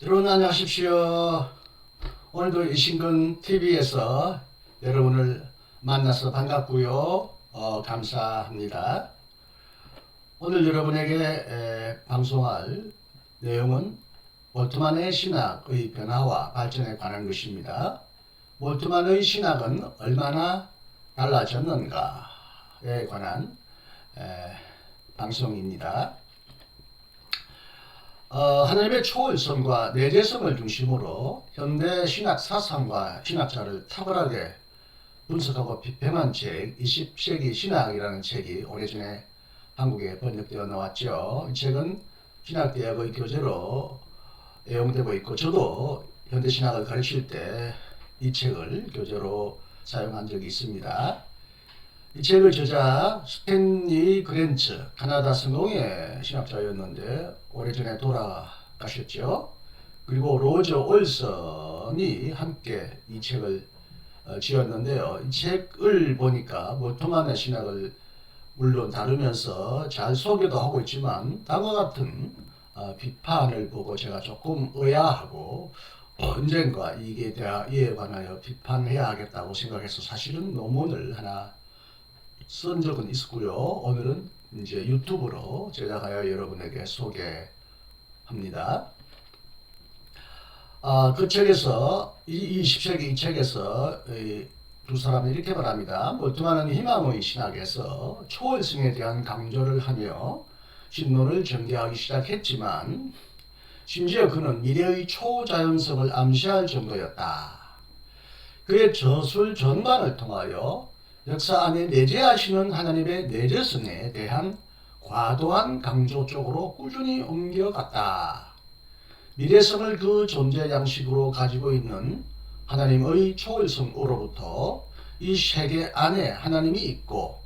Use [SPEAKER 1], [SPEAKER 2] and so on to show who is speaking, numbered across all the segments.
[SPEAKER 1] 여러분 안녕하십시오. 오늘도 이신근 TV에서 여러분을 만나서 반갑고요. 감사합니다. 오늘 여러분에게 방송할 내용은 몰트만의 신학의 변화와 발전에 관한 것입니다. 몰트만의 신학은 얼마나 달라졌는가에 관한 방송입니다. 하나님의 초월성과 내재성을 중심으로 현대 신학 사상과 신학자를 탁월하게 분석하고 비평한 책 20세기 신학이라는 책이 오래전에 한국에 번역되어 나왔죠. 이 책은 신학대학의 교재로 애용되고 있고 저도 현대 신학을 가르칠 때 이 책을 교재로 사용한 적이 있습니다. 이 책의 저자 스탠리 그랜츠, 카나다 성공의 신학자였는데 오래전에 돌아가셨죠. 그리고 로저 올슨이 함께 이 책을 지었는데요. 이 책을 보니까 몰트만의 신학을 물론 다루면서 잘 소개도 하고 있지만 다음과 같은 비판을 보고 제가 조금 의아하고 언젠가 이에 관하여 비판해야 하겠다고 생각해서 사실은 논문을 하나 쓴 적은 있었고요. 오늘은 이제 유튜브로 제작하여 여러분에게 소개합니다. 그 책에서 이 20세기 이 책에서 두 사람이 이렇게 말합니다. 몰트만은 희망의 신학에서 초월성에 대한 강조를 하며 신론을 전개하기 시작했지만 심지어 그는 미래의 초자연성을 암시할 정도였다. 그의 저술 전반을 통하여 역사 안에 내재하시는 하나님의 내재성에 대한 과도한 강조 쪽으로 꾸준히 옮겨갔다. 미래성을 그 존재 양식으로 가지고 있는 하나님의 초월성으로부터 이 세계 안에 하나님이 있고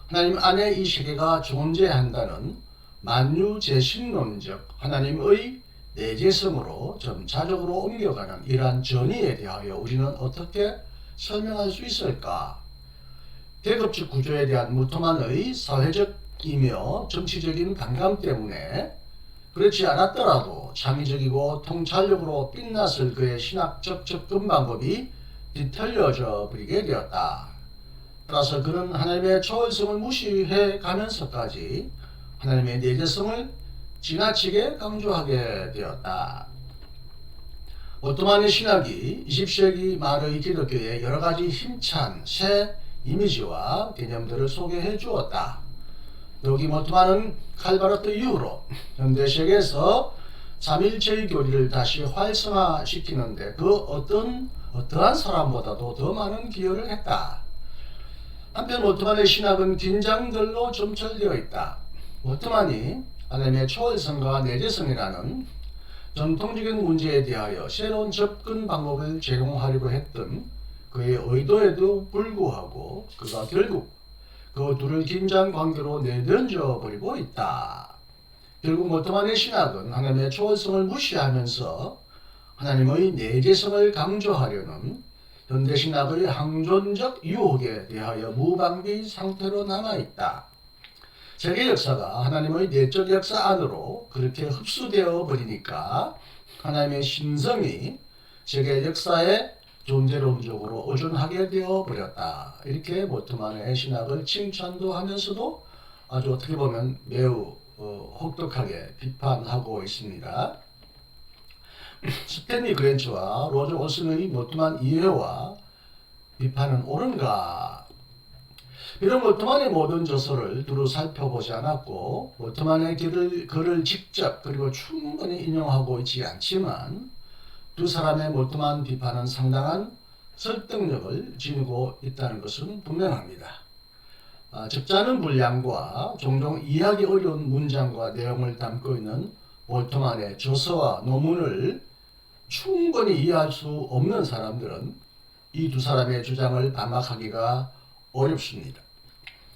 [SPEAKER 1] 하나님 안에 이 세계가 존재한다는 만유재신론적 하나님의 내재성으로 점차적으로 옮겨가는 이러한 전이에 대하여 우리는 어떻게 설명할 수 있을까? 계급적 구조에 대한 몰트만의 사회적이며 정치적인 반감 때문에 그렇지 않았더라도 창의적이고 통찰력으로 빛났을 그의 신학적 접근 방법이 뒤틀려져 버리게 되었다. 따라서 그는 하나님의 초월성을 무시해 가면서까지 하나님의 내재성을 지나치게 강조하게 되었다. 몰트만의 신학이 20세기 말의 기독교의 여러 가지 힘찬 새 이미지와 개념들을 소개해 주었다. 여기 몰트만은 칼바르트 이후로 현대 세계에서 삼일체의 교리를 다시 활성화시키는데 그 어떠한 사람보다도 더 많은 기여를 했다. 한편 몰트만의 신학은 긴장들로 점철되어 있다. 몰트만이 하나님의 초월성과 내재성이라는 전통적인 문제에 대하여 새로운 접근 방법을 제공하려고 했던 그의 의도에도 불구하고 그가 결국 그 둘을 긴장 관계로 내던져 버리고 있다. 결국 몰트만의 신학은 하나님의 초월성을 무시하면서 하나님의 내재성을 강조하려는 현대신학의 항존적 유혹에 대하여 무방비 상태로 남아있다. 세계 역사가 하나님의 내적 역사 안으로 그렇게 흡수되어 버리니까 하나님의 신성이 세계 역사에 존재론적으로 의존하게 되어 버렸다. 이렇게 몰트만의 신학을 칭찬도 하면서도 아주 어떻게 보면 매우 혹독하게 비판하고 있습니다. 스탠리 그랜츠와 로저 올슨의 몰트만 이해와 비판은 옳은가? 이런 몰트만의 모든 저서를 두루 살펴보지 않았고 몰트만의 글을 직접 그리고 충분히 인용하고 있지 않지만 두 사람의 몰트만 비판은 상당한 설득력을 지니고 있다는 것은 분명합니다. 적잖은 분량과 종종 이해하기 어려운 문장과 내용을 담고 있는 몰트만의 저서와 논문을 충분히 이해할 수 없는 사람들은 이 두 사람의 주장을 반박하기가 어렵습니다.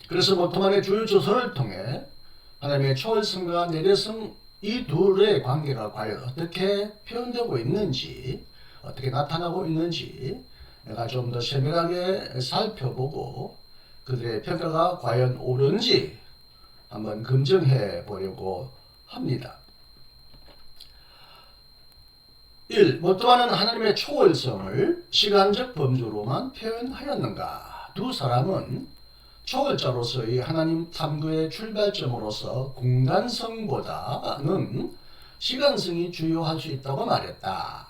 [SPEAKER 1] 그래서 몰트만의 주요 저서를 통해 하나님의 초월성과 내재성 이 둘의 관계가 과연 어떻게 표현되고 있는지, 어떻게 나타나고 있는지 내가 좀 더 세밀하게 살펴보고 그들의 평가가 과연 옳은지 한번 검증해 보려고 합니다. 1. 모토마는 하나님의 초월성을 시간적 범주로만 표현하였는가? 두 사람은 초월자로서의 하나님 탐구의 출발점으로서 공간성보다는 시간성이 주요할 수 있다고 말했다.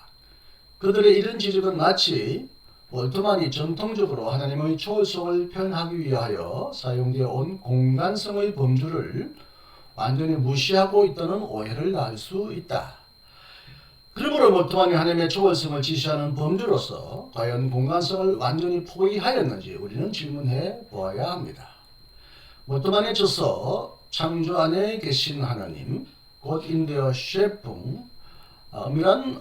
[SPEAKER 1] 그들의 이런 지적은 마치 몰트만이 전통적으로 하나님의 초월성을 표현하기 위하여 사용되어 온 공간성의 범주를 완전히 무시하고 있다는 오해를 낳을 수 있다. 그러므로 몰트만이 하나님의 초월성을 지시하는 범주로서 과연 공간성을 완전히 포기하였는지 우리는 질문해 보아야 합니다. 몰트만의 저서 창조 안에 계신 하나님, 곧 인데어 셰풍, 엄밀한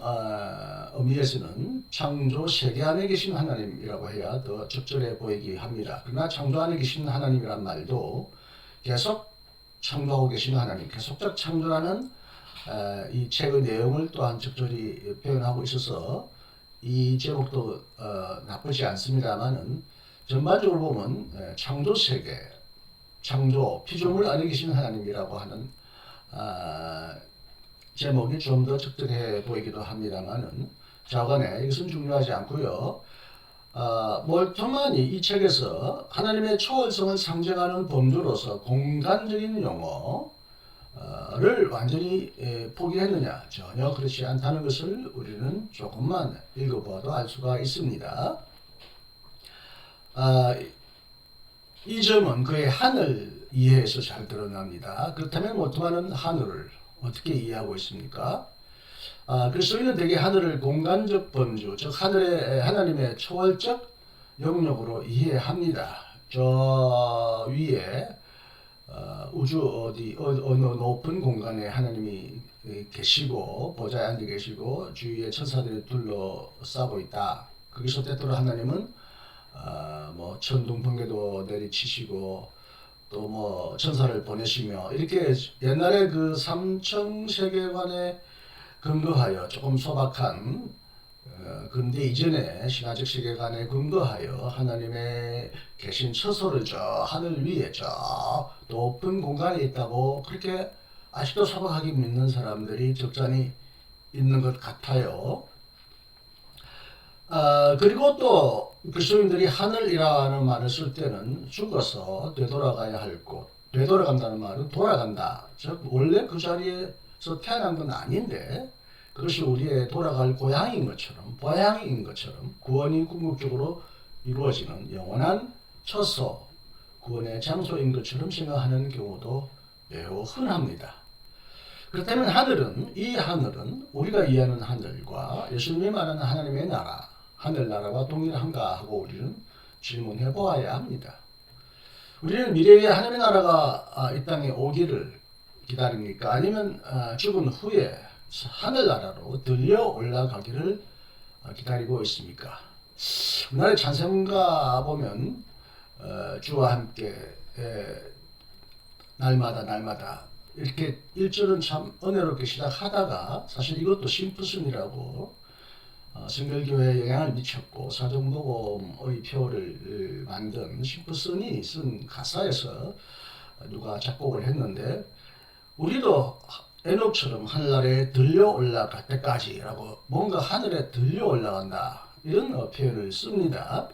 [SPEAKER 1] 의미에서는 창조 세계 안에 계신 하나님이라고 해야 더 적절해 보이기 합니다. 그러나 창조 안에 계신 하나님이란 말도 계속 창조하고 계신 하나님, 계속적 창조라는 이 책의 내용을 또한 적절히 표현하고 있어서 이 제목도 나쁘지 않습니다만은 전반적으로 보면 창조 세계, 창조 피조물 안에 계신 하나님이라고 하는 제목이 좀 더 적절해 보이기도 합니다만은 자간에 이것은 중요하지 않고요. 몰트만이 이 책에서 하나님의 초월성을 상징하는 범주로서 공간적인 용어를 완전히 포기했느냐? 전혀 그렇지 않다는 것을 우리는 조금만 읽어봐도 알 수가 있습니다. 이 점은 그의 하늘 이해에서 잘 드러납니다. 그렇다면 몰트만은 하늘을 어떻게 이해하고 있습니까? 그래서 우리는 대개 하늘을 공간적 범주, 즉 하나님의 초월적 영역으로 이해합니다. 저 위에 우주 어느 높은 공간에 하나님이 계시고 보좌에 앉아 계시고 주위에 천사들이 둘러싸고 있다. 거기서 때때로 하나님은 뭐 천둥 번개도 내리치시고 또 뭐 천사를 보내시며 이렇게 옛날에 그 삼청 세계관에 근거하여 조금 소박한 근대 이전의 신화적 세계관에 근거하여 하나님의 계신 처소를 저 하늘 위에 저 높은 공간에 있다고 그렇게 아직도 소박하게 믿는 사람들이 적잖이 있는 것 같아요. 그리고 또 그리스도인들이 하늘이라는 말을 쓸 때는 죽어서 되돌아가야 할 곳, 되돌아간다는 말은 돌아간다. 즉 원래 그 자리에서 태어난 건 아닌데 그것이 우리의 돌아갈 고향인 것처럼, 보향인 것처럼 구원이 궁극적으로 이루어지는 영원한 처소, 구원의 장소인 것처럼 생각하는 경우도 매우 흔합니다. 그렇다면 이 하늘은 우리가 이해하는 하늘과 예수님이 말하는 하나님의 나라, 하늘나라와 동일한가 하고 우리는 질문해 보아야 합니다. 우리는 미래에 하나님의 나라가 이 땅에 오기를 기다립니까? 아니면 죽은 후에 하늘나라로 들려 올라가기를 기다리고 있습니까? 우리나라의 찬송가 보면 주와 함께 날마다 이렇게 1절은 참 은혜롭게 시작하다가 사실 이것도 심플슨이라고 성결교회에 영향을 미쳤고 사정복음의 표를 만든 심플슨이 쓴 가사에서 누가 작곡을 했는데 우리도 에녹처럼 하늘나라에 들려 올라갈 때까지라고 뭔가 하늘에 들려 올라간다 이런 표현을 씁니다.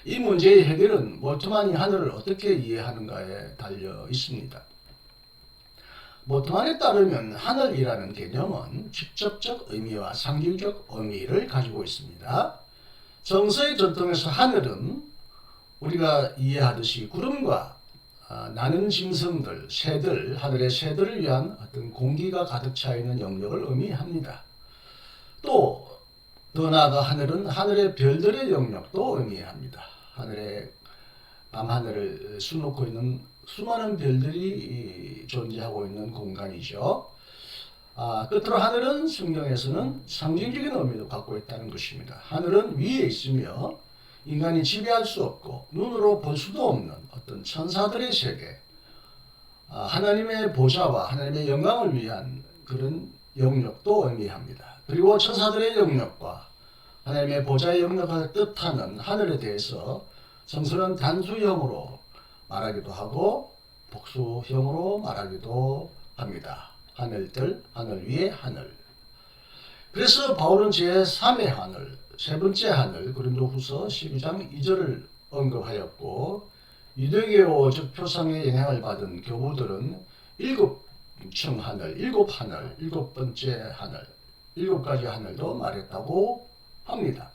[SPEAKER 1] 이 문제의 해결은 몰트만이 하늘을 어떻게 이해하는가에 달려 있습니다. 몰트만에 따르면 하늘이라는 개념은 직접적 의미와 상징적 의미를 가지고 있습니다. 정서의 전통에서 하늘은 우리가 이해하듯이 구름과 나는 짐승들, 새들, 하늘의 새들을 위한 어떤 공기가 가득 차 있는 영역을 의미합니다. 또 더 나아가 하늘은 하늘의 별들의 영역도 의미합니다. 밤하늘을 수놓고 있는 수많은 별들이 존재하고 있는 공간이죠. 끝으로 하늘은 성경에서는 상징적인 의미도 갖고 있다는 것입니다. 하늘은 위에 있으며 인간이 지배할 수 없고 눈으로 볼 수도 없는 어떤 천사들의 세계, 하나님의 보좌와 하나님의 영광을 위한 그런 영역도 의미합니다. 그리고 천사들의 영역과 하나님의 보좌의 영역을 뜻하는 하늘에 대해서 성서는 단수형으로 말하기도 하고 복수형으로 말하기도 합니다. 하늘들, 하늘 위에 하늘. 그래서 바울은 제3의 하늘, 세 번째 하늘, 고린도후서 12장 2절을 언급하였고, 유대교 즉 표상의 영향을 받은 교부들은 일곱 층 하늘, 일곱 번째 하늘, 일곱 가지 하늘도 말했다고 합니다.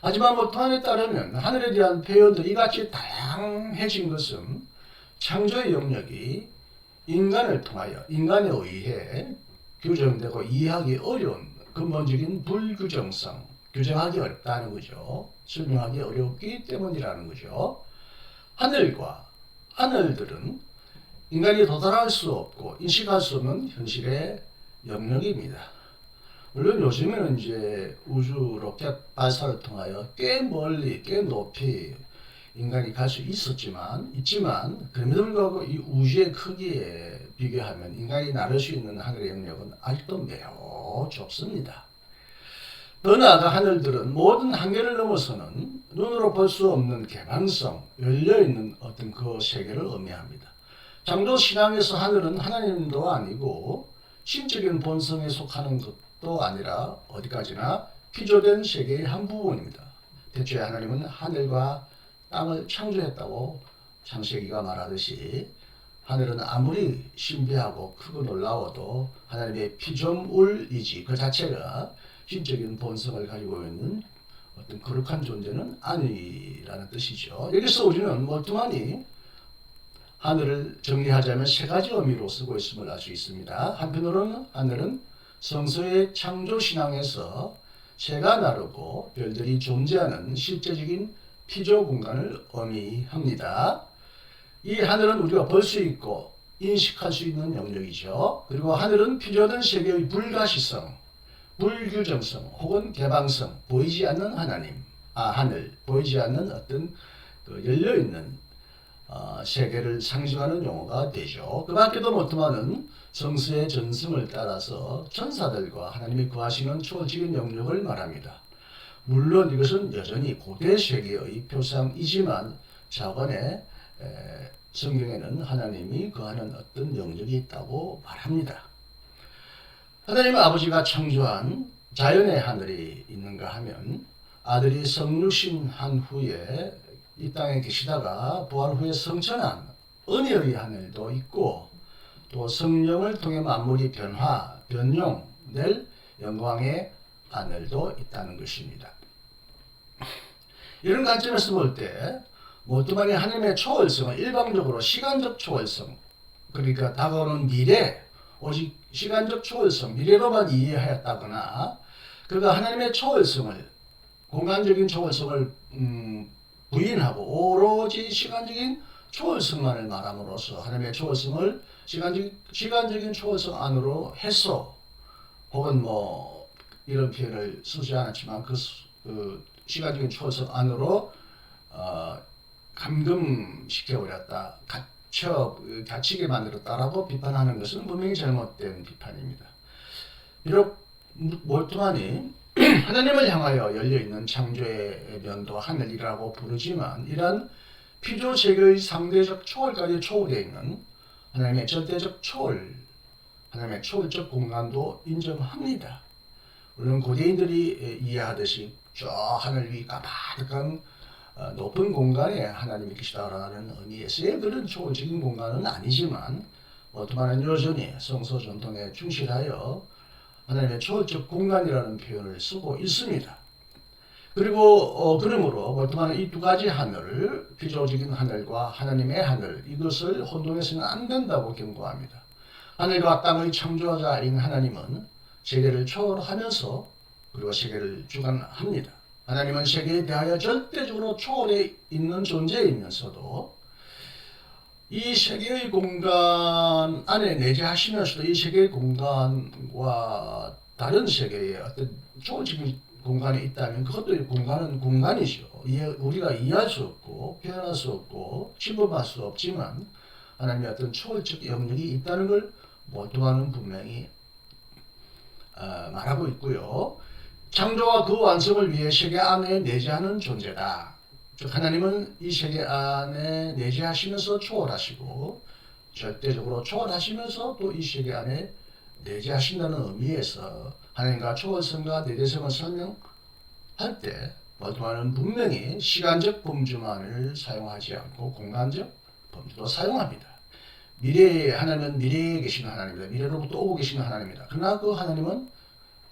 [SPEAKER 1] 하지만 보통에 따르면 하늘에 대한 표현들이 이같이 다양해진 것은 창조의 영역이 인간을 통하여, 인간에 의해 규정되고 이해하기 어려운 근본적인 불규정성, 규정하기 어렵다는 거죠. 설명하기 어렵기 때문이라는 거죠. 하늘과 하늘들은 인간이 도달할 수 없고 인식할 수 없는 현실의 영역입니다. 물론 요즘에는 이제 우주 로켓 발사를 통하여 꽤 멀리, 꽤 높이 인간이 갈 수 있지만 그럼에도 불구하고 이 우주의 크기에 비교하면 인간이 나를 수 있는 하늘의 영역은 아직도 매우 좁습니다. 더 나아가 하늘들은 모든 한계를 넘어서는 눈으로 볼 수 없는 개방성, 열려있는 어떤 그 세계를 의미합니다. 창조 신앙에서 하늘은 하나님도 아니고 신적인 본성에 속하는 것도 아니라 어디까지나 피조된 세계의 한 부분입니다. 대초에 하나님은 하늘과 땅을 창조했다고 창세기가 말하듯이 하늘은 아무리 신비하고 크고 놀라워도 하나님의 피조물이지 그 자체가 신적인 본성을 가지고 있는 어떤 거룩한 존재는 아니라는 뜻이죠. 여기서 우리는 멀뚱하니 하늘을 정리하자면 세 가지 의미로 쓰고 있음을 알 수 있습니다. 한편으로는 하늘은 성서의 창조신앙에서 새가 나르고 별들이 존재하는 실제적인 피조 공간을 의미합니다. 이 하늘은 우리가 볼 수 있고 인식할 수 있는 영역이죠. 그리고 하늘은 피조된 세계의 불가시성, 불규정성 혹은 개방성, 보이지 않는 하늘, 보이지 않는 어떤 그 열려있는 세계를 상징하는 용어가 되죠. 그 밖에도 모트만은 성서의 전승을 따라서 천사들과 하나님이 거하시는 초월적인 영역을 말합니다. 물론 이것은 여전히 고대 세계의 표상이지만 자관에 성경에는 하나님이 거하는 어떤 영역이 있다고 말합니다. 하나님 아버지가 창조한 자연의 하늘이 있는가 하면 아들이 성육신한 후에 이 땅에 계시다가 부활 후에 성천한 은혜의 하늘도 있고 또 성령을 통해 만물이 변용될 영광의 하늘도 있다는 것입니다. 이런 관점에서 볼 때 모트만이 하나님의 초월성은 일방적으로 시간적 초월성, 그러니까 다가오는 미래, 오직 시간적 초월성, 미래로만 이해하였다거나 그가 하나님의 초월성을, 공간적인 초월성을 부인하고 오로지 시간적인 초월성만을 말함으로써 하나님의 초월성을 시간적인 초월성 안으로 해서 혹은 뭐 이런 표현을 쓰지 않았지만 그 시간적인 초월성 안으로 감금시켜버렸다, 갇히게 만들었다라고 비판하는 것은 분명히 잘못된 비판입니다. 비록 몰트만이 하나님을 향하여 열려있는 창조의 면도 하늘이라고 부르지만 이러한 피조세계의 상대적 초월까지 초월되어 있는 하나님의 절대적 초월, 하나님의 초월적 공간도 인정합니다. 물론 고대인들이 이해하듯이 저 하늘 위 까마득한 높은 공간에 하나님이 계시다라는 의미에서의 그런 초월적인 공간은 아니지만 오트만은 여전히 성서 전통에 충실하여 하나님의 초월적 공간이라는 표현을 쓰고 있습니다. 그리고 그러므로 오트만은 이 두 가지 하늘, 피조적인 하늘과 하나님의 하늘, 이것을 혼동해서는 안 된다고 경고합니다. 하늘과 땅의 창조자인 하나님은 세계를 초월하면서 그리고 세계를 주관합니다. 하나님은 세계에 대하여 절대적으로 초월해 있는 존재이면서도 이 세계의 공간 안에 내재하시면서도 이 세계의 공간과 다른 세계의 어떤 초월적인 공간이 있다면 그것도 공간은 공간이죠. 우리가 이해할 수 없고 표현할 수 없고 침범할 수 없지만 하나님의 어떤 초월적 영역이 있다는 걸 모두는 분명히 말하고 있고요. 창조와 그 완성을 위해 세계 안에 내재하는 존재다. 즉 하나님은 이 세계 안에 내재하시면서 초월하시고 절대적으로 초월하시면서 또 이 세계 안에 내재하신다는 의미에서 하나님과 초월성과 내재성을 설명할 때 볼트만은 분명히 시간적 범주만을 사용하지 않고 공간적 범주도 사용합니다. 미래에 하나님은 미래에 계시는 하나님입니다. 미래로부터 오고 계시는 하나님입니다. 그러나 그 하나님은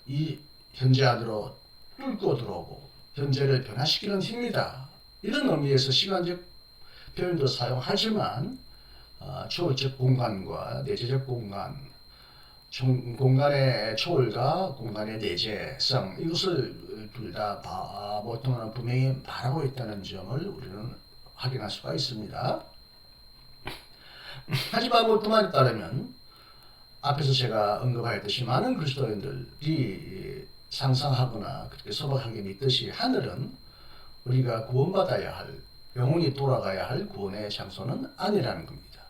[SPEAKER 1] 이 현재 안으로 뚫고 들어오고 현재를 변화시키는 힘이다. 이런 의미에서 시간적 표현도 사용하지만 초월적 공간과 내재적 공간, 공간의 초월과 공간의 내재성 이것을 둘 다 보통은 분명히 말하고 있다는 점을 우리는 확인할 수가 있습니다. 하지만 볼트만에 따르면 앞에서 제가 언급하였듯이 많은 그리스도인들이 상상하거나 그렇게 소박하게 믿듯이 하늘은 우리가 구원받아야 할 영혼이 돌아가야 할 구원의 장소는 아니라는 겁니다.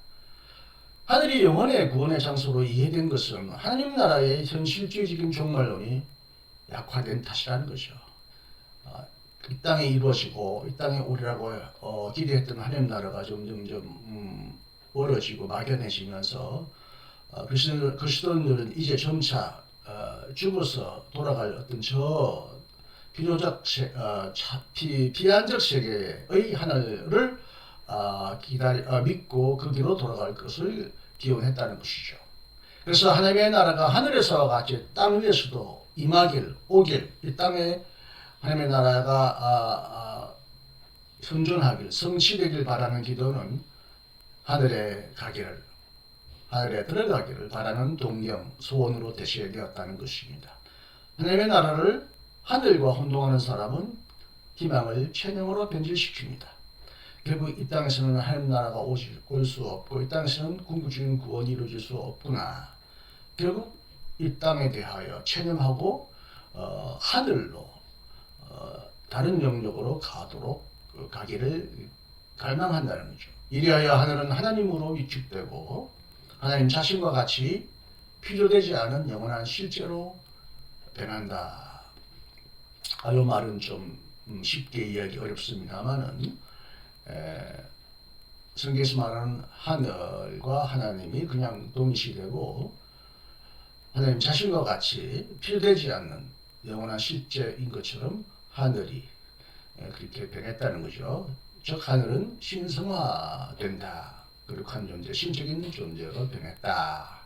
[SPEAKER 1] 하늘이 영혼의 구원의 장소로 이해된 것은 하나님 나라의 현실주의적인 종말론이 약화된 탓이라는 거죠. 이 땅에 이루어지고 이 땅에 오리라고 기대했던 하나님 나라가 점점 멀어지고 막연해지면서 그리스도인들은 이제 점차 죽어서 돌아갈 어떤 저 비안적 세계의 하늘을 믿고 그 길로 돌아갈 것을 기원했다는 것이죠. 그래서 하나님의 나라가 하늘에서와 같이 땅 위에서도 임하길, 오길, 이 땅에 하나님의 나라가 현존하길, 성취되길 바라는 기도는 하늘에 가기를, 하늘에 들어가기를 바라는 동경, 소원으로 대시되었다는 것입니다. 하나님의 나라를 하늘과 혼동하는 사람은 희망을 체념으로 변질시킵니다. 결국 이 땅에서는 하나님 나라가 올 수 없고 이 땅에서는 궁극적인 구원이 이루어질 수 없구나. 결국 이 땅에 대하여 체념하고 하늘로 다른 영역으로 가기를 갈망한다는 거죠. 이리하여 하늘은 하나님으로 위축되고 하나님 자신과 같이 필요되지 않은 영원한 실제로 변한다. 이 말은 좀 쉽게 이해하기 어렵습니다만은 성경에서 말하는 하늘과 하나님이 그냥 동시되고 하나님 자신과 같이 필요되지 않는 영원한 실제인 것처럼 하늘이 그렇게 변했다는 거죠. 즉 하늘은 신성화된다. 거룩한 존재, 신적인 존재로 변했다.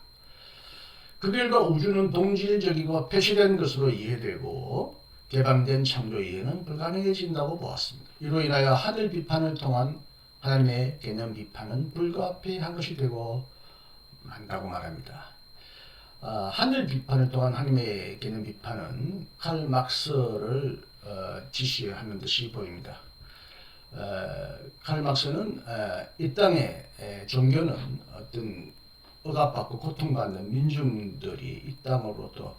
[SPEAKER 1] 그 결과 우주는 동질적이고 폐쇄된 것으로 이해되고 개방된 창조 이해는 불가능해진다고 보았습니다. 이로 인하여 하늘 비판을 통한 하나님의 개념 비판은 불가피한 것이 되고 한다고 말합니다. 하늘 비판을 통한 하나님의 개념 비판은 칼 막스를 지시하는 듯이 보입니다. 칼 막스는 이 땅의 종교는 어떤 억압받고 고통받는 민중들이 이 땅으로부터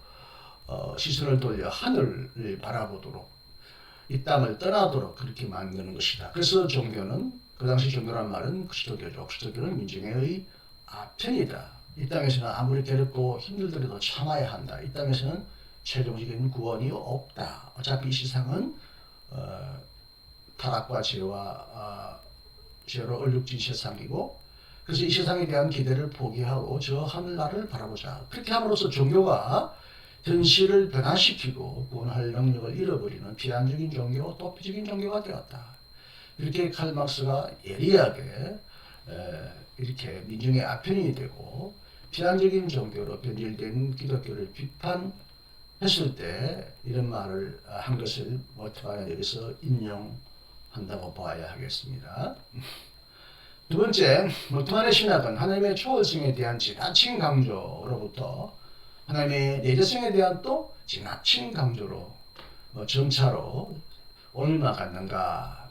[SPEAKER 1] 시선을 돌려 하늘을 바라보도록 이 땅을 떠나도록 그렇게 만드는 것이다. 그래서 종교는 그 당시 종교란 말은 그리스도교죠. 그리스도교는 민중의 아편이다. 이 땅에서는 아무리 괴롭고 힘들더라도 참아야 한다. 이 땅에서는 최종적인 구원이 없다. 어차피 이 세상은 타락과 죄로 얼룩진 세상이고 그래서 이 세상에 대한 기대를 포기하고 저 하늘나라를 바라보자. 그렇게 함으로써 종교가 현실을 변화시키고 구원할 능력을 잃어버리는 비관적인 종교, 도피적인 종교가 되었다. 이렇게 칼 막스가 예리하게 이렇게 민중의 아편이 되고 비관적인 종교로 변질된 기독교를 비판했을 때 이런 말을 한 것을 볼트만은 여기서 인용한다고 봐야 하겠습니다. 두 번째, 볼트만의 신학은 하나님의 초월성에 대한 지나친 강조로부터 하나님의 내재성에 대한 또 지나친 강조로 점차로 옮아갔는가.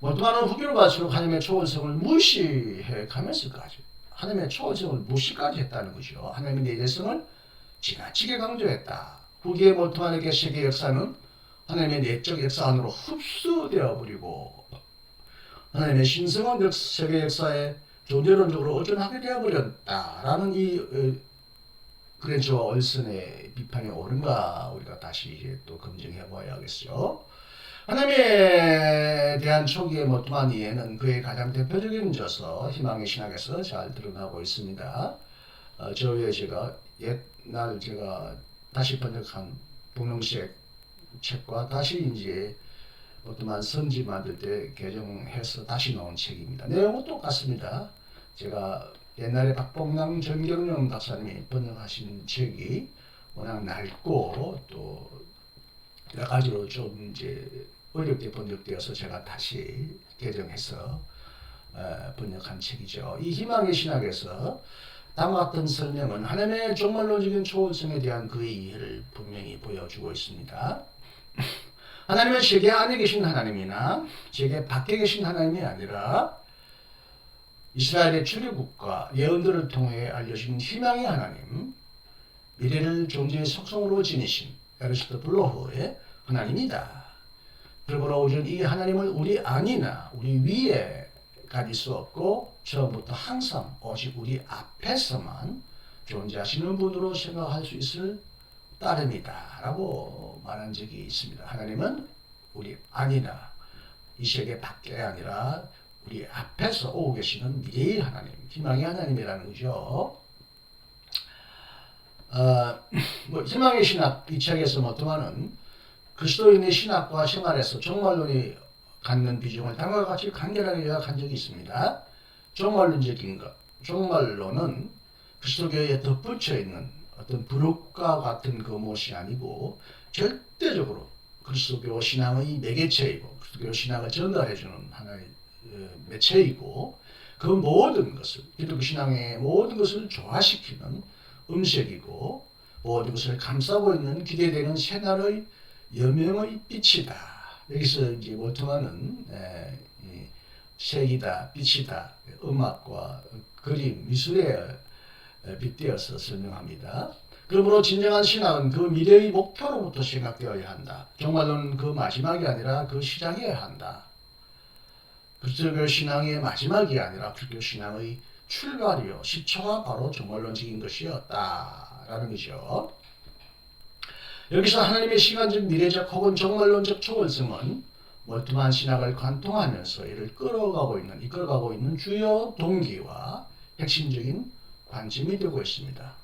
[SPEAKER 1] 볼트만은 후기로 갈수록 하나님의 초월성을 무시해 가면서까지 하나님의 초월성을 무시까지 했다는 거죠. 하나님의 내재성을 지나치게 강조했다. 후기의 볼트만에게 세계 역사는 하나님의 내적 역사 안으로 흡수되어 버리고 하나님의 신성한 세계 역사에 존재론적으로 의존하게 되어버렸다라는 이 그랜저와 얼슨의 비판이 옳은가 우리가 다시 이제 또 검증해 봐야겠죠. 하나님에 대한 초기의 볼트만 이해는 그의 가장 대표적인 저서 희망의 신학에서 잘 드러나고 있습니다. 저 위에 제가 옛날 제가 다시 번역한 분홍색 책과 다시 이제 어떠한 선지 만들 때 개정해서 다시 나온 책입니다. 내용은 똑같습니다. 제가 옛날에 박봉남 정경련 박사님이 번역하신 책이 워낙 낡고 또 여러 가지로 좀 이제 어렵게 번역되어서 제가 다시 개정해서 번역한 책이죠. 이 희망의 신학에서 다음과 같은 설명은 하나님의 종말론적인 초월성에 대한 그의 이해를 분명히 보여주고 있습니다. 하나님은 세계 안에 계신 하나님이나 세계 밖에 계신 하나님이 아니라 이스라엘의 출애굽과 예언들을 통해 알려진 희망의 하나님, 미래를 존재의 속성으로 지니신 에르스토블로호의 하나님이다. 그러므로 우리는 이 하나님을 우리 안이나 우리 위에 가질 수 없고 처음부터 항상 오직 우리 앞에서만 존재하시는 분으로 생각할 수 있을 따름이다 라고 말한 적이 있습니다. 하나님은 우리 안이나 이 세계 밖에 아니라 우리 앞에서 오고 계시는 미래의 하나님, 희망의 하나님이라는 거죠. 희망의 신학 이 책에서 모토마는 그리스도인의 신학과 생활에서 종말론이 갖는 비중을 다음과 같이 간결하게 요약한 적이 있습니다. 종말론적인 것, 종말론은 그리스도교에 덧붙여 있는 어떤 부록과 같은 것이 아니고 절대적으로 그리스도교 신앙의 매개체이고 그리스도교 신앙을 전달해주는 하나의 매체이고 그 모든 것을 기독교 신앙의 모든 것을 조화시키는 음색이고 모든 것을 감싸고 있는 기대되는 새날의 여명의 빛이다. 여기서 이제 몰트만은 색이다, 빛이다, 음악과 그림, 미술에 빗대어서 설명합니다. 그러므로 진정한 신앙은 그 미래의 목표로부터 생각되어야 한다. 종말론은 그 마지막이 아니라 그 시작이어야 한다. 그리스도교 신앙의 마지막이 아니라 그리스도교 신앙의 출발이요, 시초가 바로 종말론적인 것이었다라는 거죠. 여기서 하나님의 시간적, 미래적 혹은 종말론적 초월성은 몰트만 신학을 관통하면서 이를 이끌어가고 있는 주요 동기와 핵심적인 관점이 되고 있습니다.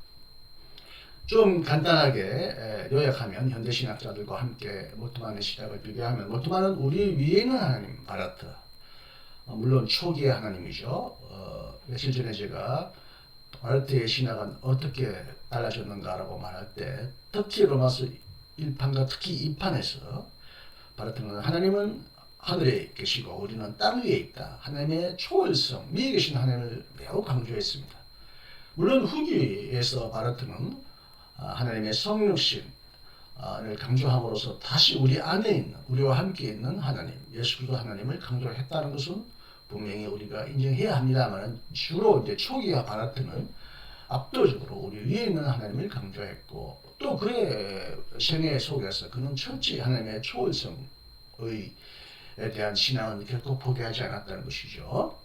[SPEAKER 1] 좀 간단하게 요약하면 현대 신학자들과 함께 몰트만의 시작을 비교하면 몰트만은 우리 위에 있는 하나님, 바라트, 물론 초기의 하나님이죠. 며칠 전에 제가 바르트의 신학은 어떻게 달라졌는가라고 말할 때 특히 로마서 1판과 특히 2판에서 바르트는 하나님은 하늘에 계시고 우리는 땅 위에 있다. 하나님의 초월성, 위에 계신 하나님을 매우 강조했습니다. 물론 후기에서 바르트는 하나님의 성육신을 강조함으로써 다시 우리 안에 있는, 우리와 함께 있는 하나님, 예수 그리스도 하나님을 강조했다는 것은 분명히 우리가 인정해야 합니다만 주로 이제 초기와 바르트는 압도적으로 우리 위에 있는 하나님을 강조했고 또 그의 생애 속에서 그는 철저히 하나님의 초월성에 대한 신앙은 결코 포기하지 않았다는 것이죠.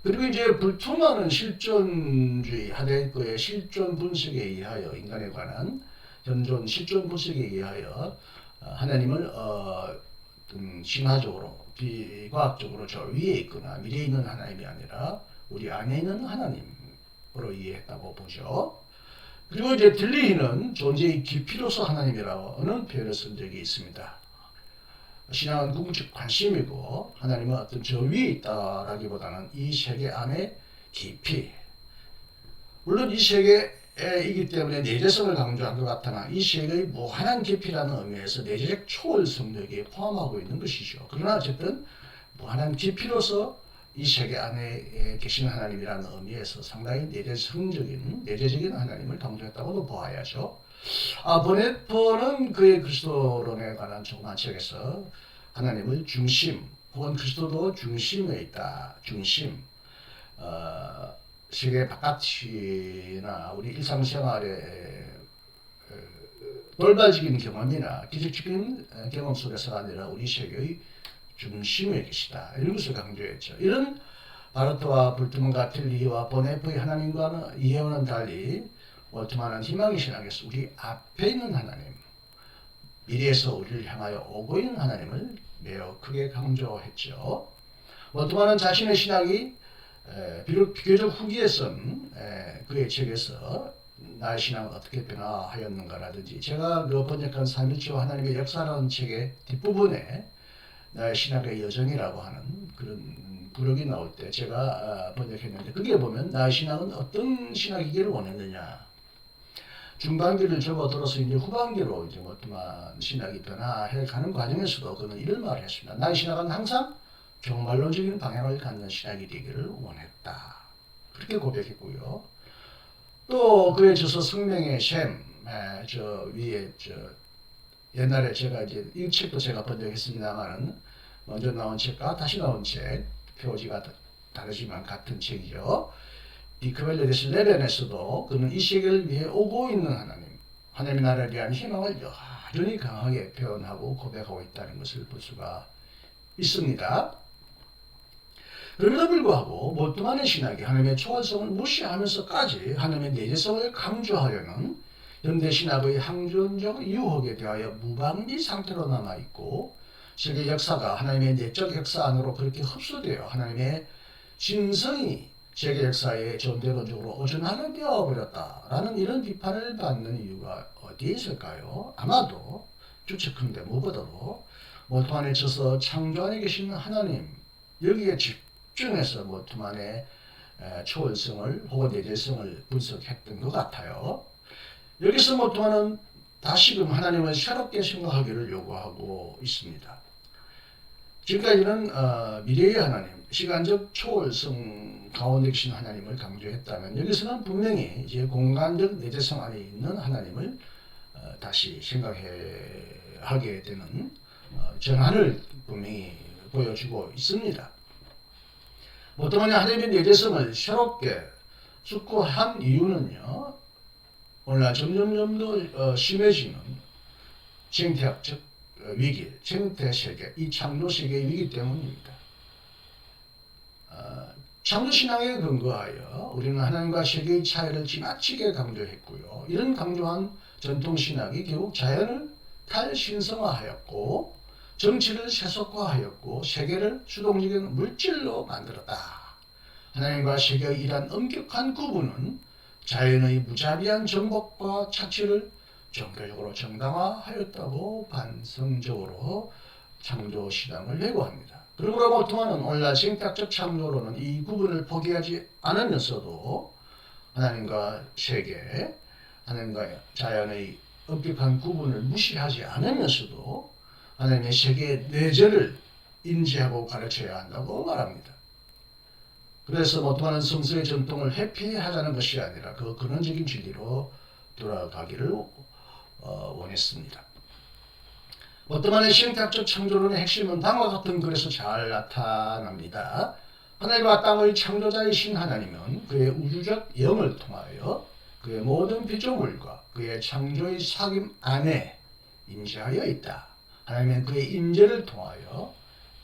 [SPEAKER 1] 그리고 이제 불통하는 실존주의, 하데거의 실존 분석에 의하여 인간에 관한 현존 실존 분석에 의하여 하나님을 신화적으로 비과학적으로 저 위에 있거나 미래에 있는 하나님이 아니라 우리 안에 있는 하나님으로 이해했다고 보죠. 그리고 이제 딜리히는 존재의 깊이로서 하나님이라는 표현을 쓴 적이 있습니다. 신앙은 궁극적 관심이고 하나님은 어떤 저 위에 있다라기보다는 이 세계 안에 깊이, 물론 이 세계이기 때문에 내재성을 강조한 것 같으나 이 세계의 무한한 깊이라는 의미에서 내재적 초월성도 여기에 포함하고 있는 것이죠. 그러나 어쨌든 무한한 깊이로서 이 세계 안에 계시는 하나님이라는 의미에서 상당히 내재적인 하나님을 강조했다고도 보아야죠. 보네퍼는 그의 그리스도론에 관한 조그만 책에서 하나님을 중심 혹은 그리스도도 중심에 있다. 중심. 세계 바깥이나 우리 일상생활의 돌발적인 경험이나 기적적인 경험 속에서가 아니라 우리 세계의 중심에 계시다. 이런 것을 강조했죠. 이런 바르트와 불트만과 틸리히와 보네퍼의 하나님과는 이해와는 달리 몰트만은 희망의 신학에서 우리 앞에 있는 하나님, 미래에서 우리를 향하여 오고 있는 하나님을 매우 크게 강조했죠. 몰트만은 자신의 신학이 비록 비교적 후기에 쓴 그의 책에서 나의 신앙은 어떻게 변화하였는가라든지 제가 그 번역한 삼일체와 하나님의 역사라는 책의 뒷부분에 나의 신학의 여정이라고 하는 그런 부록이 나올 때 제가 번역했는데 거기에 보면 나의 신학은 어떤 신학이기를 원했느냐 중반기를 접어들어서 이제 후반기로 이제 어떠한 신학이 변화해 가는 과정에서도 그는 이런 말을 했습니다. 나의 신학은 항상 종말론적인 방향을 갖는 신학이 되기를 원했다. 그렇게 고백했고요. 또 그에 저서 성명의 셈, 저 위에 저 옛날에 제가 이제 이 책도 제가 번역했습니다만은 먼저 나온 책과 다시 나온 책 표지가 다르지만 같은 책이죠. 디크벨레데스 레벤에서도 그는 이 세계를 위해 오고 있는 하나님의 나라에 대한 희망을 여전히 강하게 표현하고 고백하고 있다는 것을 볼 수가 있습니다. 그럼에도 불구하고 몰트만의 신학이 하나님의 초월성을 무시하면서까지 하나님의 내재성을 강조하려는 현대 신학의 항전적 유혹에 대하여 무방비 상태로 남아있고 세계 역사가 하나님의 내적 역사 안으로 그렇게 흡수되어 하나님의 진성이 세계 역사의 전대론적으로 오전하게 되어버렸다라는 이런 비판을 받는 이유가 어디에 있을까요? 아마도 추측컨대 무엇보다도 몰트만에 쳐서 창조 안에 계신 하나님 여기에 집중해서 몰트만의 초월성을 혹은 내재성을 분석했던 것 같아요. 여기서 몰트만은 다시금 하나님을 새롭게 생각하기를 요구하고 있습니다. 지금까지는 미래의 하나님, 시간적 초월성 가운데 계신 하나님을 강조했다면 여기서는 분명히 이제 공간적 내재성 안에 있는 하나님을 다시 생각하게 되는 전환을 분명히 보여주고 있습니다. 몰트만이 하나님의 내재성을 새롭게 숙고한 이유는요. 오늘날 점점 더 심해지는 생태학적 위기, 생태세계, 이 창조세계의 위기 때문입니다. 창조신앙에 근거하여 우리는 하나님과 세계의 차이를 지나치게 강조했고요. 이런 강조한 전통신학이 결국 자연을 탈신성화하였고 정치를 세속화하였고 세계를 수동적인 물질로 만들었다. 하나님과 세계의 이러한 엄격한 구분은 자연의 무자비한 정복과 착취를 종교적으로 정당화하였다고 반성적으로 창조신앙을 회고합니다. 그러므로 몰트만은 오늘날 생태학적 창조로는 이 구분을 포기하지 않으면서도 하나님과 세계, 하나님과 자연의 엄격한 구분을 무시하지 않으면서도 하나님의 세계의 내재를 인지하고 가르쳐야 한다고 말합니다. 그래서 몰트만은 성서의 전통을 회피하자는 것이 아니라 그 근원적인 진리로 돌아가기를 원했습니다. 몰트만의 생태학적 창조론의 핵심은 다음과 같은 글에서 잘 나타납니다. 하늘과 땅의 창조자이신 하나님은 그의 우주적 영을 통하여 그의 모든 피조물과 그의 창조의 사귐 안에 임재하여 있다. 하나님은 그의 임재를 통하여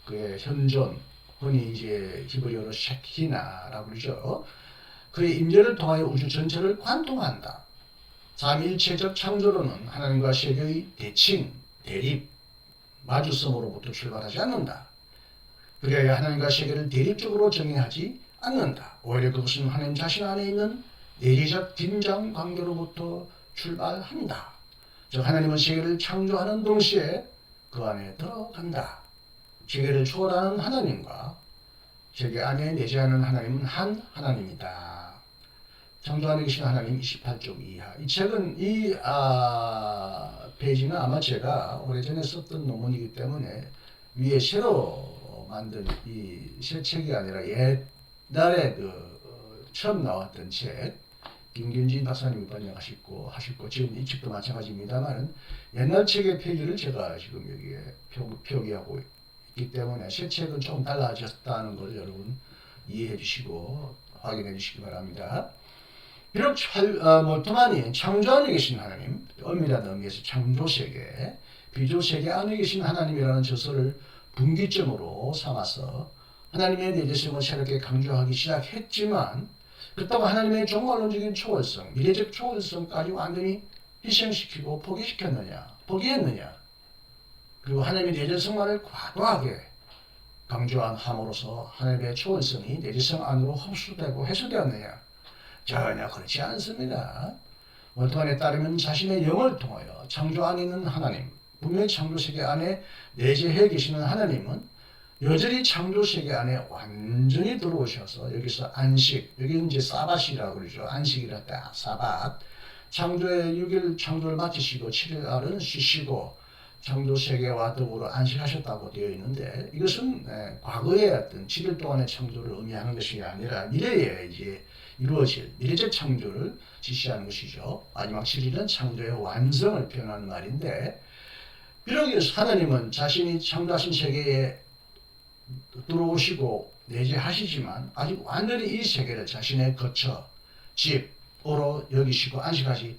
[SPEAKER 1] 그의 현존, 흔히 이제 히브리어로 셰키나라고 그러죠. 그의 임재를 통하여 우주 전체를 관통한다. 삼위일체적 창조론은 하나님과 세계의 대칭, 대립, 마주성으로부터 출발하지 않는다. 그래야 하나님과 세계를 대립적으로 정의하지 않는다. 오히려 그것은 하나님 자신 안에 있는 내리적 긴장 관계로부터 출발한다. 즉 하나님은 세계를 창조하는 동시에 그 안에 들어간다. 세계를 초월하는 하나님과 세계 안에 내재하는 하나님은 한 하나님이다. 창조 안에 계신 하나님 28쪽 이하. 이 책은 이 페이지는 아마 제가 오래전에 썼던 논문이기 때문에 위에 새로 만든 이 새 책이 아니라 옛날에 처음 나왔던 책 김균진 박사님이 번역하셨고 지금 이 책도 마찬가지입니다만 옛날 책의 페이지를 제가 지금 여기에 표기하고 있기 때문에 새 책은 조금 달라졌다는 걸 여러분 이해해 주시고 확인해 주시기 바랍니다. 비록 몰트만이 창조 안에 계신 하나님, 엄밀한 의미에서 창조세계, 비조세계 안에 계신 하나님이라는 저서를 분기점으로 삼아서 하나님의 내재성을 새롭게 강조하기 시작했지만 그렇다고 하나님의 종말론적인 초월성, 미래적 초월성까지 완전히 희생시키고 포기했느냐. 그리고 하나님의 내재성만을 과도하게 강조함으로써 하나님의 초월성이 내재성 안으로 흡수되고 해소되었느냐. 전혀 그렇지 않습니다. 월트만에 따르면 자신의 영을 통하여 창조 안에 있는 하나님, 분명히 창조세계 안에 내재해 계시는 하나님은 여전히 창조세계 안에 완전히 들어오셔서 여기서 안식, 여기 이제 사밧이라고 그러죠. 안식이라 때 사밧. 창조의 6일 창조를 마치시고 7일 날은 쉬시고 창조세계와 더불어 안식하셨다고 되어 있는데 이것은 과거의 어떤 7일 동안의 창조를 의미하는 것이 아니라 미래에 이제 이루어질 미래적 창조를 지시하는 것이죠. 마지막 7일은 창조의 완성을 표현하는 말인데 비록 하나님은 자신이 창조하신 세계에 들어오시고 내재하시지만 아직 완전히 이 세계를 자신의 거처, 집으로 여기시고 안식하지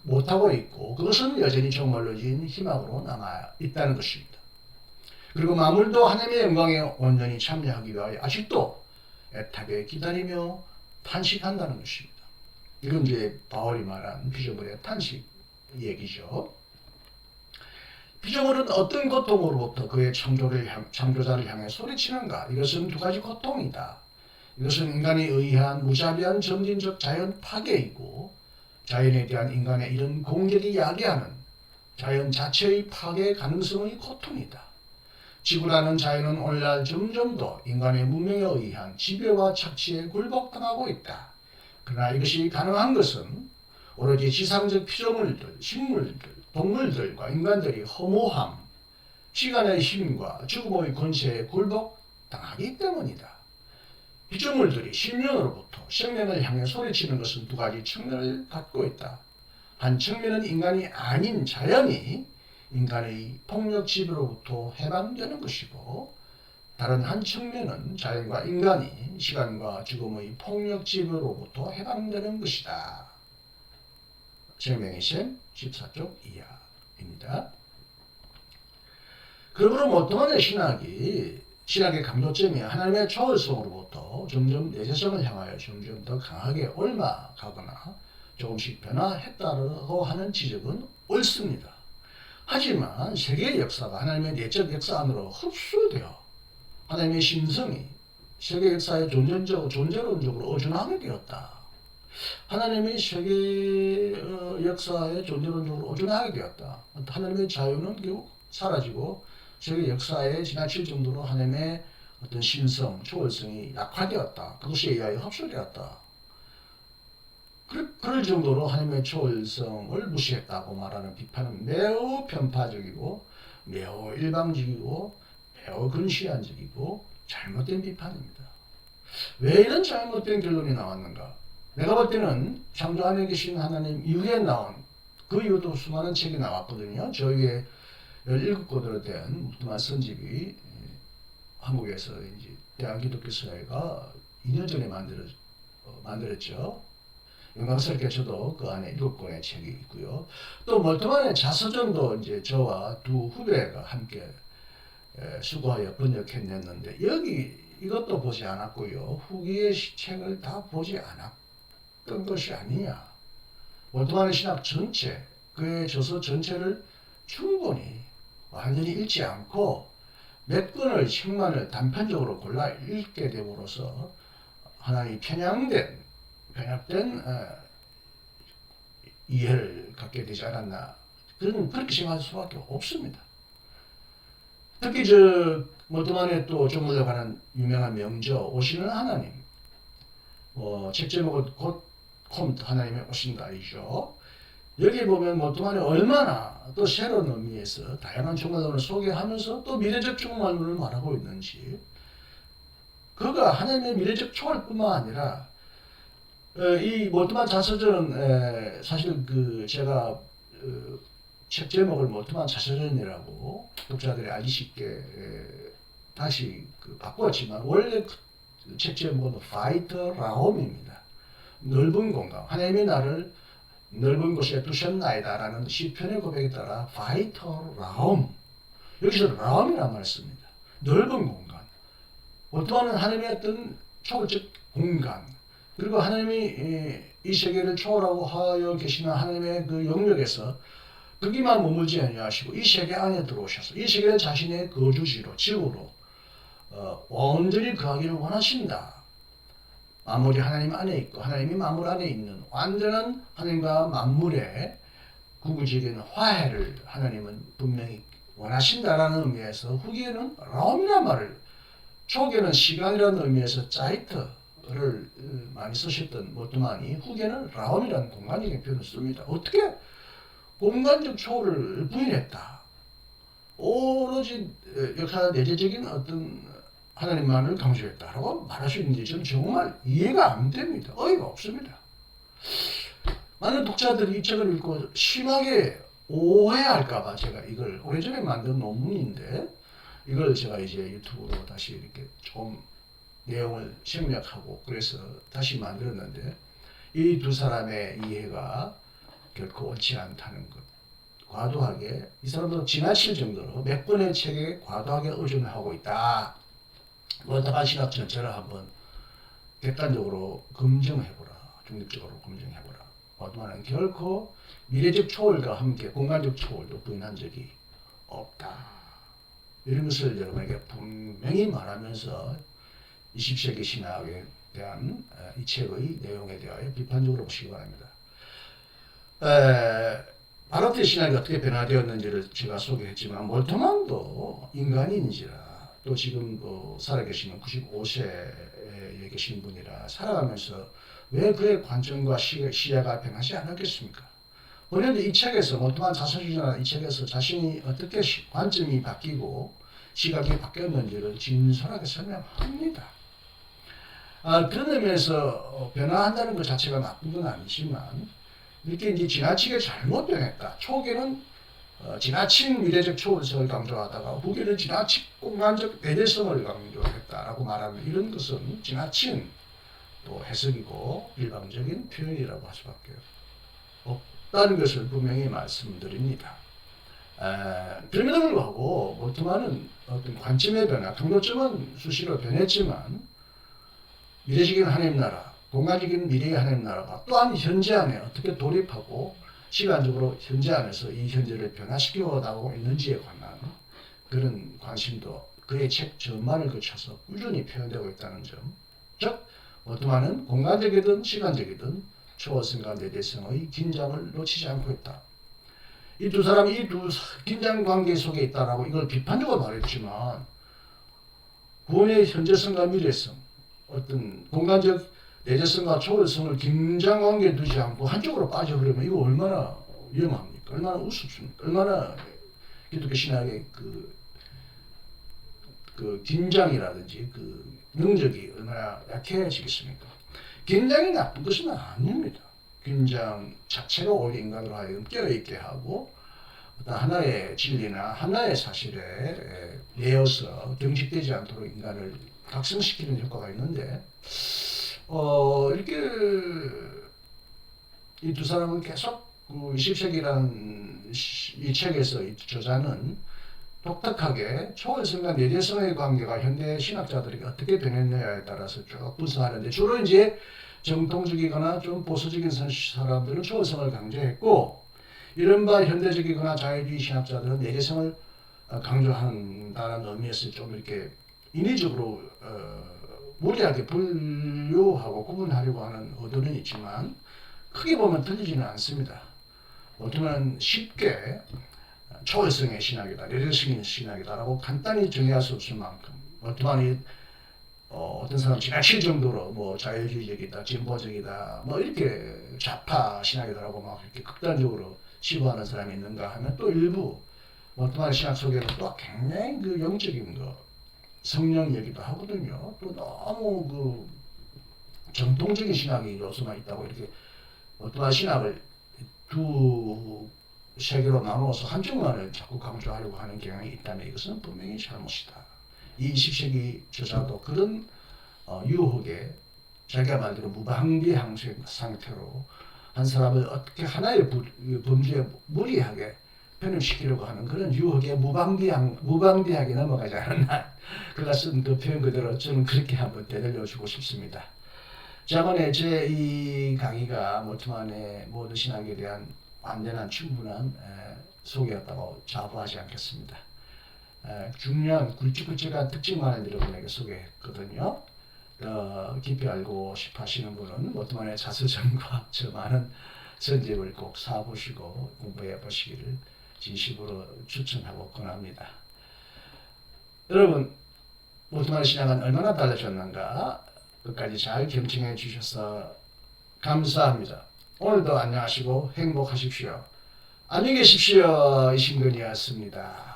[SPEAKER 1] 못하고 있고 그것은 여전히 정말로진 희망으로 남아 있다는 것입니다. 그리고 만물도 하나님의 영광에 온전히 참여하기 위하여 아직도 애타게 기다리며 탄식한다는 것입니다. 이건 이제 바울이 말한 피조물의 탄식 얘기죠. 피조물은 어떤 고통으로부터 그의 창조자를 향해 소리치는가? 이것은 두 가지 고통이다. 이것은 인간에 의한 무자비한 점진적 자연 파괴이고 자연에 대한 인간의 이런 공격이 야기하는 자연 자체의 파괴 가능성의 고통이다. 지구라는 자연은 오늘날 점점 더 인간의 문명에 의한 지배와 착취에 굴복당하고 있다. 그러나 이것이 가능한 것은 오로지 지상적 피조물들, 식물들, 동물들과 인간들이 허무함, 시간의 힘과 죽음의 권세에 굴복당하기 때문이다. 피조물들이 10년으로부터 생명을 향해 소리치는 것은 두 가지 측면을 갖고 있다. 한 측면은 인간이 아닌 자연이 인간의 폭력 지배로부터 해방되는 것이고 다른 한 측면은 자연과 인간이 시간과 죽음의 폭력 지배로부터 해방되는 것이다. 생명의 셈 14쪽 이하입니다. 그러므로 모토만의 신학의 강조점이 하나님의 초월성으로부터 점점 내재성을 향하여 점점 더 강하게 옮아가거나 조금씩 변화했다고 하는 지적은 옳습니다. 하지만 세계의 역사가 하나님의 내적 역사 안으로 흡수되어 하나님의 심성이 세계 역사에 존재론적으로 의존하게 되었다. 하나님의 세계 역사에 존재론적으로 의존하게 되었다. 하나님의 자유는 결국 사라지고 세계 역사에 지나칠 정도로 하나님의 어떤 신성, 초월성이 약화되었다. 그것에 의하여 흡수되었다. 그럴 정도로 하나님의 초월성을 무시했다고 말하는 비판은 매우 편파적이고 매우 일방적이고 매우 근시안적이고 잘못된 비판입니다. 왜 이런 잘못된 결론이 나왔는가? 내가 볼 때는 창조 안에 계신 하나님 이후에 나온 그 이후도 수많은 책이 나왔거든요. 저 위에 17권으로 된 무트만 선집이 한국에서 이제 대한기독교사회가 2년 전에 만들었죠. 영광스럽게 저도 그 안에 7권의 책이 있고요. 또 몰트만의 자서전도 이제 저와 두 후배가 함께 수고하여 번역해냈는데 여기 이것도 보지 않았고요. 후기의 책을 다 보지 않았던 것이 아니냐. 몰트만의 신학 전체, 그의 저서 전체를 충분히 완전히 읽지 않고 몇 권의 책만을 단편적으로 골라 읽게 됨으로써 하나의 편향된 이해를 갖게 되지 않았나. 그렇게 생각할 수밖에 없습니다. 특히 몰트만의 또 조물로 가는 유명한 명저 오시는 하나님, 책 제목은 곧 컴트 하나님의 오신다이죠. 여기 보면 몰트만이 얼마나 또 새로운 의미에서 다양한 종말론을 소개하면서 또 미래적 종말론을 말하고 있는지, 그가 하나님의 미래적 초월뿐만 아니라 이 몰트만 자서전은 사실 제가 책 제목을 몰트만 자서전이라고 독자들이 알기 쉽게 다시 바꾸었지만 원래 책 제목은 파이터 라홈입니다. 넓은 공간, 하나님이 나를 넓은 곳에 두셨나이다 라는 시편의 고백에 따라 파이터 라홈, 여기서 라홈이라는 말을 씁니다. 넓은 공간. 몰트만은 하나님의 어떤 초월적 공간, 그리고 하나님이 이 세계를 초월하고 하여 계시는 하나님의 그 영역에서 거기만 머물지 아니하시고 이 세계 안에 들어오셔서 이 세계를 자신의 거주지로, 지구로 온전히 거하기를 원하신다. 만물이 하나님 안에 있고 하나님이 만물 안에 있는 완전한 하나님과 만물의 구구적인 화해를 하나님은 분명히 원하신다라는 의미에서 후기에는 라움이라는 말을, 초기에는 시간이라는 의미에서 짜이트를 많이 쓰셨던 모트만이 후기에는 라움이라는 공간적인 표현을 씁니다. 어떻게 공간적 초월을 부인했다. 오로지 역사 내재적인 어떤 하나님만을 강조했다라고 말할 수 있는지 저는 정말 이해가 안 됩니다. 어이가 없습니다. 많은 독자들이 이 책을 읽고 심하게 오해할까봐 제가 이걸 오래전에 만든 논문인데 이걸 제가 이제 유튜브로 다시 이렇게 좀 내용을 생략하고 그래서 다시 만들었는데 이 두 사람의 이해가 결코 옳지 않다는 것. 과도하게 이 사람도 지나칠 정도로 몇 권의 책에 과도하게 의존하고 있다. 원탁한 신학 전체를 한번 객관적으로 검증해보라. 중립적으로 검증해보라. 모트만은 결코 미래적 초월과 함께 공간적 초월도 부인한 적이 없다. 이런 것을 여러분에게 분명히 말하면서 20세기 신학에 대한 이 책의 내용에 대하여 비판적으로 보시기 바랍니다. 바로트 신학이 어떻게 변화되었는지를 제가 소개했지만 몰트만도 인간인지라 또 지금 살아계시는 95세에 계신 분이라 살아가면서 왜 그의 관점과 시야가 변하지 않았겠습니까? 그런데 이 책에서 몰트만 자선주의자는 이 책에서 자신이 어떻게 관점이 바뀌고 시각이 바뀌었는지를 진솔하게 설명합니다. 그런 의미에서 변화한다는 것 자체가 나쁜 건 아니지만 이렇게 이제 지나치게 잘못 변했다. 초기에는 지나친 미래적 초월성을 강조하다가 후기에는 지나친 공간적 내재성을 강조했다라고 말하는 이런 것은 지나친 또 해석이고 일방적인 표현이라고 할 수밖에 없다는 것을 분명히 말씀드립니다. 그럼에도 불구하고 몰트만은 어떤 관점의 변화, 강조점은 수시로 변했지만 미래적인 하나님 나라, 공간적인 미래의 하나님 나라가 또한 현재 안에 어떻게 돌입하고 시간적으로 현재 안에서 이 현재를 변화시켜 나가고 있는지에 관한 그런 관심도 그의 책 전반을 거쳐서 꾸준히 표현되고 있다는 점. 즉, 몰트만은 공간적이든 시간적이든 초월성과 내재성의 긴장을 놓치지 않고 있다. 이 두 사람이 이 두 긴장 관계 속에 있다라고 이걸 비판적으로 말했지만 구원의 현재성과 미래성, 어떤 공간적 내재성과 초월성을 긴장 관계에 두지 않고 한쪽으로 빠져버리면 이거 얼마나 위험합니까? 얼마나 우습습니까? 얼마나 기독교 신학의 그 긴장이라든지 그 능력이 얼마나 약해지겠습니까? 긴장이 나쁜 것은 아닙니다. 긴장 자체가 오히려 인간으로 하여금 깨어있게 하고 어떤 하나의 진리나 하나의 사실에 내어서 경직되지 않도록 인간을 각성시키는 효과가 있는데 이렇게 이 두 사람은 계속 20세기라는 이 책에서 이 저자는 독특하게 초월성과 내재성의 관계가 현대 신학자들에게 어떻게 변했느냐에 따라서 쭉 분석하는데 주로 이제 정통적이거나 좀 보수적인 사람들은 초월성을 강조했고 이른바 현대적이거나 자유주의 신학자들은 내재성을 강조한다는 의미에서 좀 이렇게 인위적으로 무리하게 분류하고 구분하려고 하는 의도는 있지만 크게 보면 틀리지는 않습니다. 어쩌면 쉽게 초월성의 신학이다, 내재성의 신학이다라고 간단히 정의할 수 없을 만큼 어떠한 어떤 사람 지나칠 정도로 뭐 자유주의적이다, 진보적이다, 뭐 이렇게 좌파 신학이다라고 막 이렇게 극단적으로 치부하는 사람이 있는가 하면 또 일부 어떠한 신학 속에는 또 굉장히 그 영적인 거 성령 얘기도 하거든요. 또 너무 그 정통적인 신학이 요소만 있다고 이렇게 어떠한 신학을 두 세계로 나누어서 한쪽만을 자꾸 강조하려고 하는 경향이 있다면 이것은 분명히 잘못이다. 이 20세기 저자도 그런 유혹에 자기가 말대로 무방비한 상태로 한 사람을 어떻게 하나의 범죄에 무리하게 편입시키려고 하는 그런 유혹에 무방비하게 넘어가지 않았나. 그가 쓴 그 표현 그대로 저는 그렇게 한번 되돌려주고 싶습니다. 자번에 제 이 강의가 몰트만의 모든 신학에 대한 완전한 충분한 소개였다고 자부하지 않겠습니다. 중요한 굵직굵직한 특징만을 여러분에게 소개했거든요. 깊이 알고 싶어 하시는 분은 모트만의 자서전과 저 많은 전집을 꼭 사보시고 공부해 보시기를 진심으로 추천하고 권합니다. 여러분, 모트만의 신앙은 얼마나 달라졌는가 끝까지 잘 경청해 주셔서 감사합니다. 오늘도 안녕하시고 행복하십시오. 안녕히 계십시오. 이신근이었습니다.